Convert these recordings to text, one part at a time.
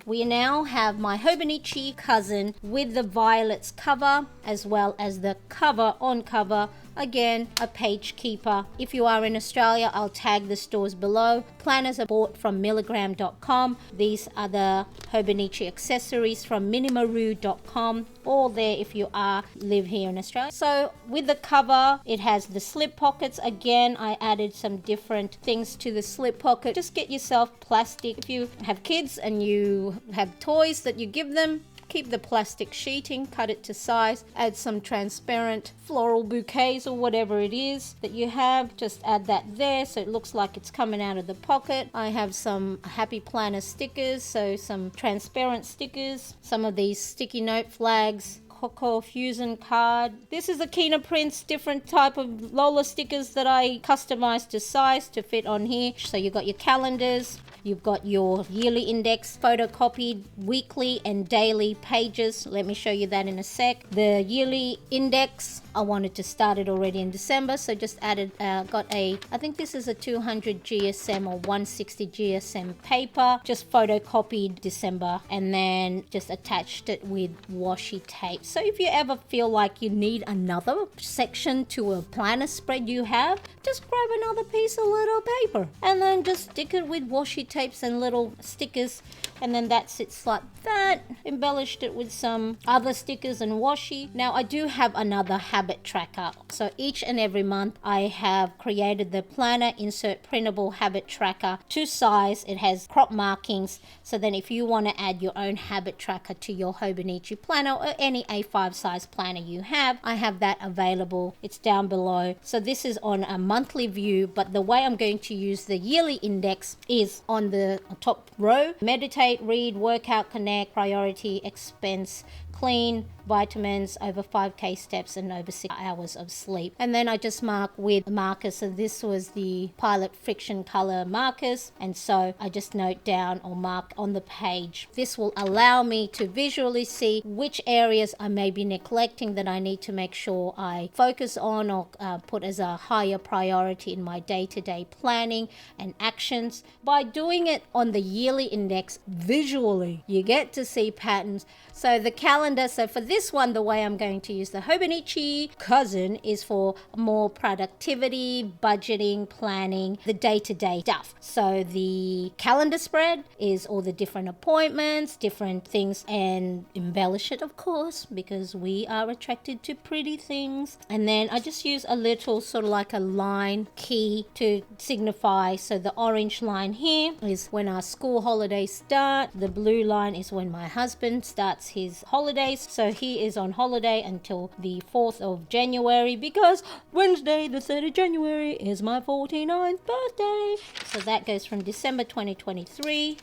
we now have my Hobonichi cousin with the violets cover, as well as the cover on cover. Again, a page keeper. If you are in Australia, I'll tag the stores below. Planners are bought from milligram.com. These are the Hobonichi accessories from minimaru.com. All there if you live here in Australia. So with the cover, it has the slip pockets. Again, I added some different things to the slip pocket. Just get yourself plastic. If you have kids and you have toys that you give them, keep the plastic sheeting, cut it to size, add some transparent floral bouquets or whatever it is that you have. Just add that there so it looks like it's coming out of the pocket. I have some Happy Planner stickers, so some transparent stickers, some of these sticky note flags, Coco Fusion card. This is a Kina Prints, different type of Lola stickers that I customized to size to fit on here. So you got your calendars, you've got your yearly index, photocopied weekly and daily pages. Let me show you that in a sec. The yearly index, I wanted to start it already in December, so just added, I think this is a 200 GSM or 160 GSM paper, just photocopied December and then just attached it with washi tape. So if you ever feel like you need another section to a planner spread you have, just grab another piece of little paper and then just stick it with washi tapes and little stickers, and then that sits like that. Embellished it with some other stickers and washi. Now I do have another habit tracker, so each and every month I have created the planner insert printable habit tracker to size. It has crop markings, so then if you want to add your own habit tracker to your Hobonichi planner or any A5 size planner you have, I have that available. It's down below. So this is on a monthly view, but the way I'm going to use the yearly index is on the top row: meditate, read, workout, connect, priority, expense, clean, vitamins, over 5k steps and over 6 hours of sleep. And then I just mark with markers. So this was the Pilot Friction color markers, and so I just note down or mark on the page. This will allow me to visually see which areas I may be neglecting that I need to make sure I focus on or put as a higher priority in my day-to-day planning and actions. By doing it on the yearly index visually, you get to see patterns. So the calendar, so for this one, the way I'm going to use the Hobonichi cousin is for more productivity, budgeting, planning, the day-to-day stuff. So the calendar spread is all the different appointments, different things, and embellish it, of course, because we are attracted to pretty things. And then I just use a little sort of like a line key to signify. So the orange line here is when our school holidays start. The blue line is when my husband starts his holidays. So he is on holiday until the 4th of January because Wednesday the 3rd of January is my 49th birthday. So that goes from December 2023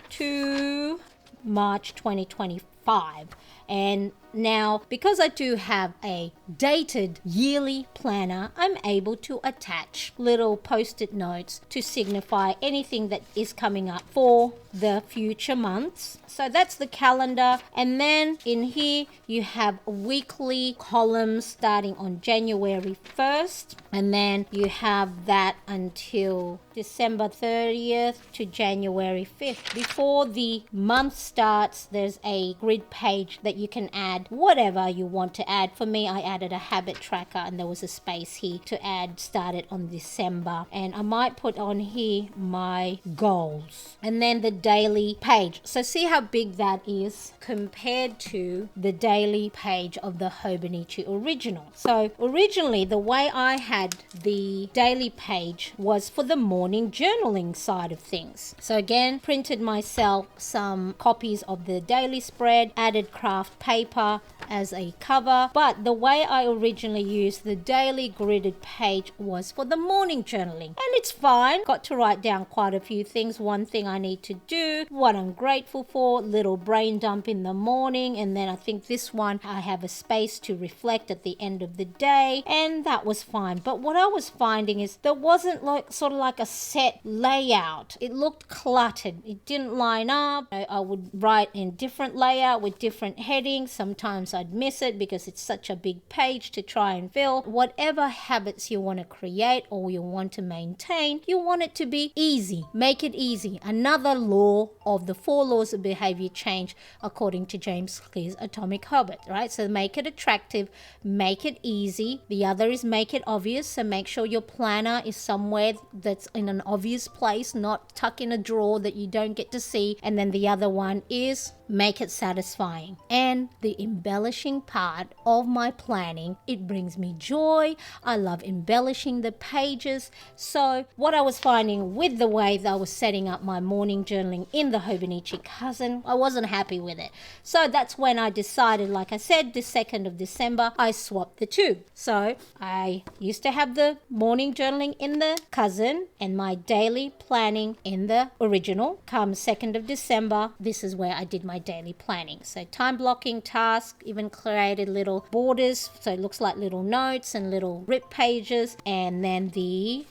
to March 2025. And now, because I do have a dated yearly planner, I'm able to attach little post-it notes to signify anything that is coming up for the future months. So that's the calendar. And then in here, you have weekly columns starting on January 1st. And then you have that until December 30th to January 5th. Before the month starts, there's a grid page that you can add whatever you want to add. For me, I added a habit tracker and there was a space here to add started on December. And I might put on here my goals. And then the daily page. So see how big that is compared to the daily page of the Hobonichi original. So originally, the way I had the daily page was for the morning journaling side of things. So again, printed myself some copies of the daily spread, added craft paper as a cover, but the way I originally used the daily gridded page was for the morning journaling, and it's fine. Got to write down quite a few things. One thing I need to do, what I'm grateful for, little brain dump in the morning, and then I think this one I have a space to reflect at the end of the day, and that was fine. But what I was finding is there wasn't like sort of like a set layout. It looked cluttered. It didn't line up. I would write in different layout with different headings. Sometimes I'd miss it because it's such a big page to try and fill. Whatever habits you want to create or you want to maintain, you want it to be easy. Make it easy. Another law of the 4 laws of behavior change according to James Clear's Atomic Habit, right? So make it attractive, make it easy. The other is make it obvious. So make sure your planner is somewhere that's in an obvious place, not tuck in a drawer that you don't get to see. And then the other one is make it satisfying. And the embellishing part of my planning, it brings me joy. I love embellishing the pages. So what I was finding with the way that I was setting up my morning journaling in the Hobonichi Cousin, I wasn't happy with it. So that's when I decided, like I said, the 2nd of December, I swapped the two. So I used to have the morning journaling in the Cousin and my daily planning in the original. Come 2nd of December, this is where I did my daily planning. So time blocking task, even created little borders so it looks like little notes and little rip pages, and then the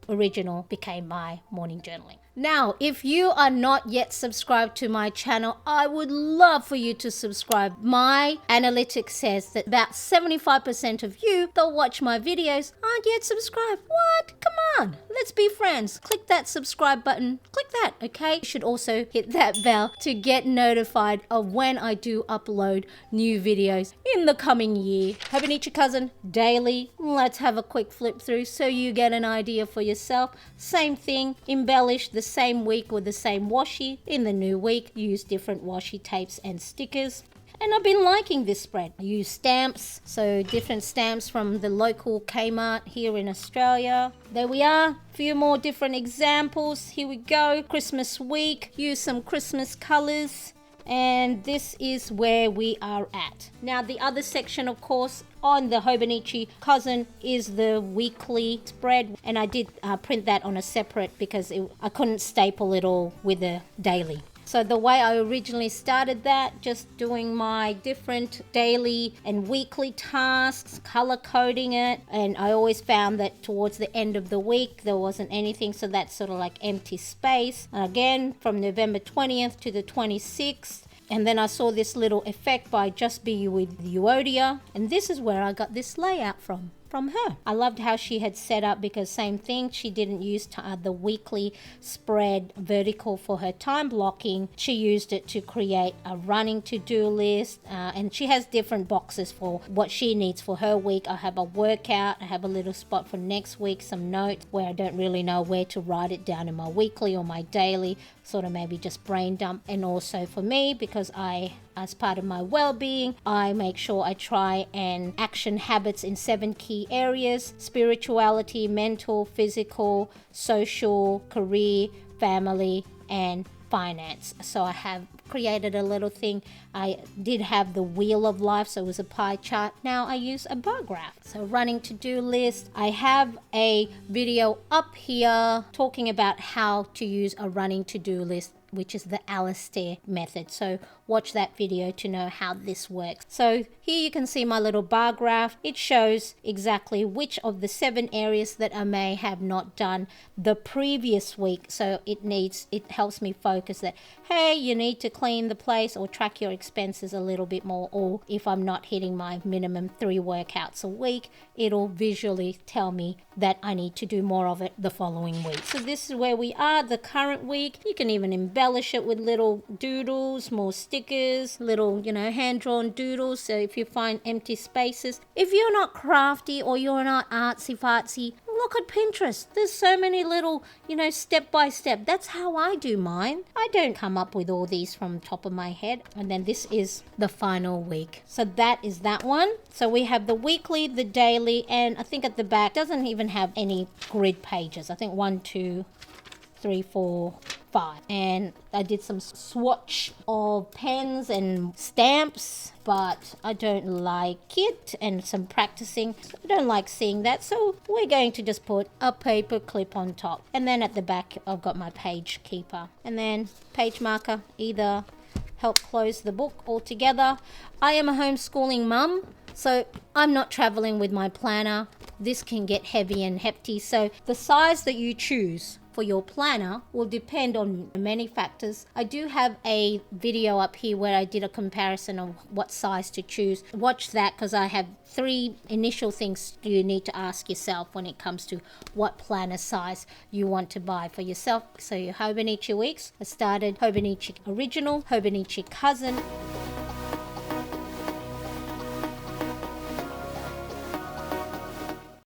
original became my morning journaling. Now, if you are not yet subscribed to my channel, I would love for you to subscribe. My analytics says that about 75% of you that watch my videos aren't yet subscribed. What? Come on, let's be friends. Click that subscribe button. Click that, okay? You should also hit that bell to get notified of when I do upload new videos in the coming year. Hobonichi Cousin daily. Let's have a quick flip through so you get an idea for yourself. Same thing, embellish the same week with the same washi. In the new week, use different washi tapes and stickers. And I've been liking this spread. I use stamps, so different stamps from the local Kmart here in Australia. There we are, a few more different examples. Here we go, Christmas week, use some Christmas colors. And this is where we are at. Now the other section, of course, on the Hobonichi Cousin is the weekly spread, and I did print that on a separate because I couldn't staple it all with the daily. So the way I originally started that, just doing my different daily and weekly tasks, color coding it, and I always found that towards the end of the week there wasn't anything, so that's sort of like empty space. And again, from November 20th to the 26th, and then I saw this little effect by Just Be You with Euodia, and this is where I got this layout from her. I loved how she had set up, because same thing, she didn't use the weekly spread vertical for her time blocking. She used it to create a running to-do list, and she has different boxes for what she needs for her week. I have a workout, I have a little spot for next week, some notes where I don't really know where to write it down in my weekly or my daily, sort of maybe just brain dump. And also for me, because as part of my well-being, I make sure I try and action habits in 7 key areas: spirituality, mental, physical, social, career, family, and finance. So I have created a little thing. I did have the wheel of life, so it was a pie chart. Now I use a bar graph. So running to-do list. I have a video up here talking about how to use a running to-do list, which is the Alistair method. So watch that video to know how this works. So here you can see my little bar graph. It shows exactly which of the 7 areas that I may have not done the previous week. So it helps me focus that, hey, you need to clean the place or track your expenses a little bit more. Or if I'm not hitting my minimum 3 workouts a week, it'll visually tell me that I need to do more of it the following week. So this is where we are, the current week. You can even embellish it with little doodles, more stickers, little, hand-drawn doodles. So if you find empty spaces, if you're not crafty or you're not artsy-fartsy, look at Pinterest. There's so many little, step by step. That's how I do mine. I don't come up with all these from the top of my head. And then this is the final week. So that is that one. So we have the weekly, the daily, and I think at the back doesn't even have any grid pages. I think 1, 2, 3, 4, 5. And I did some swatch of pens and stamps, but I don't like it, and some practicing. I don't like seeing that, so we're going to just put a paper clip on top. And then at the back I've got my page keeper, and then page marker, either help close the book altogether. I am a homeschooling mum, so I'm not traveling with my planner. This can get heavy and hefty, so the size that you choose for your planner will depend on many factors. I do have a video up here where I did a comparison of what size to choose. Watch that, because I have 3 initial things you need to ask yourself when it comes to what planner size you want to buy for yourself. So your Hobonichi weeks, I started Hobonichi Original, Hobonichi Cousin,